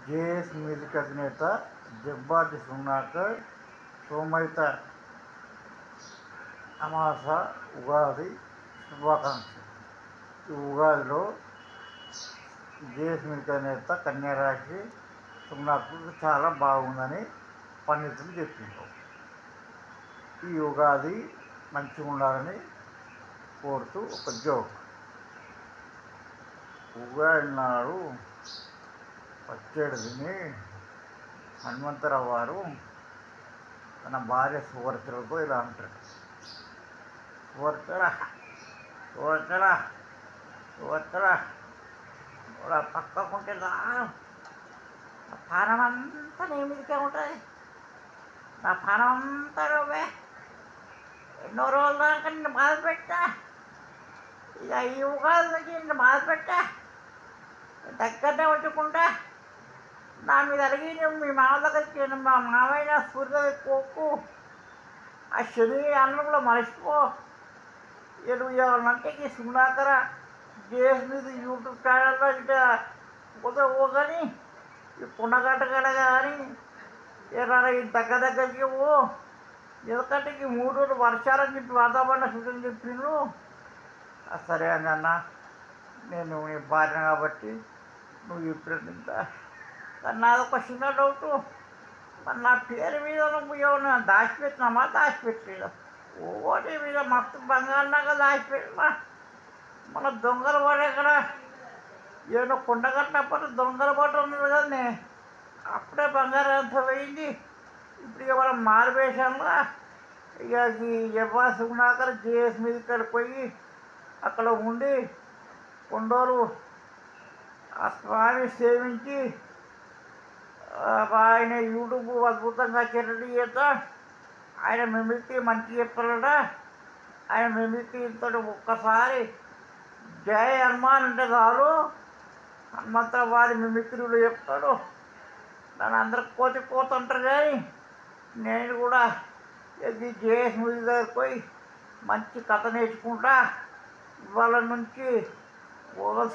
JS music అధినేత జబ్బాటి సున్నాకర్ సోమైత అమాస ఉగాది శుభాకాంక్షలు. ఈ ఉగాదిలో జేఎస్ మ్యూజిక్ అధినేత కన్యారాశి సున్నాకర్కు చాలా బాగుందని పండితులు చెప్పిండ్రు. ఈ ఉగాది మంచిగా ఉండాలని కోరుతూ ఒక జోక్. ఉగాది నాడు పచ్చడి తిని హనుమంతరావు వారు తన భార్య సువర్చలతో ఇలా అంటాడు: సువర్చల సువర్చల సువర్చల కూడా పక్కకుంటే నా పానం అంతా నీ మీదకే ఉంటుంది, నా పానం అంతా నువ్వే, ఎన్నో రోజుల దాకా నిన్ను బాధ పెట్టా, ఇక ఈ ఉగాది నుంచి నిన్ను బాధ పెట్టా, దగ్గరనే ఉంచుకుంటా, నా మీద అడిగి నువ్వు మీ మామ దగ్గరికి మా మామయ్య సూర్య పోకు, ఆ శని అన్నంలో మర్చిపో, నువ్వు ఏమన్నంటే ఈ సున్నాకర జేఎస్ మీద యూట్యూబ్ ఛానల్లో ఇంకా పోదని ఈ పుండగట్ట కానీ ఏదైనా ఈ దగ్గరికి పో, ఎందుకంటే ఈ 3 రోజులు వర్షాలని చెప్పి వాతావరణ సూచన చెప్పిండ్రు. సరే అని అన్న, నేను నీ భార్య కాబట్టి నువ్వు చెప్పినట్టు. కానీ నాదొక చిన్న డౌటు, మరి నా పేరు మీద నువ్వు ఏమన్నా దాచిపెట్టినామా దాచిపెట్టలేదు? ఓటి మీద మస్తు బంగారులాగా దాచిపెట్టినా, మన దొంగల పడే కదా, ఏదో కొండగట్టినప్పుడు దొంగల పట్టు ఉన్నది కదనే, అప్పుడే బంగారం అంత పోయింది. ఇప్పుడు ఇక మనం మారువేషంగా ఇక ఈ జబ్బాటి సున్నాకర్ జేఎస్ మీద ఇక్కడ పోయి అక్కడ ఉండి కొండోరు ఆ స్వామి సేవించి ఆయన యూట్యూబ్ అద్భుతంగా చెడ్డీ చేస్తా, ఆయన మిమిక్రీ మంచి చెప్తాడట. ఆయన మిమిక్రీ ఇంతటి ఒక్కసారి జై హనుమాన్ అంటే చాలు, హనుమంతరావు వారి మిమిక్రీలు చెప్తాడు. నన్ను అందరు కోతంటారు. కానీ నేను కూడా జేఎస్ మ్యూజిక్ దగ్గరికి పోయి మంచి కథ నేర్చుకుంటా. ఇవాళ నుంచి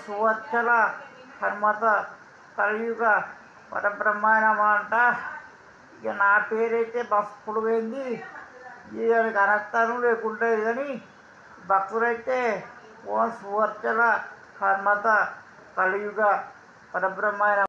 సువర్చల హనుమత కలియుగ పరబ్రహ్మాయణం అంట. ఇక నా పేరైతే బస్ పొడిపోయింది, ఈయనకి అనర్థాలు లేకుంటే, కానీ భక్తులైతే సువర్చల హనుమత కలియుగ పరబ్రహ్మాయణం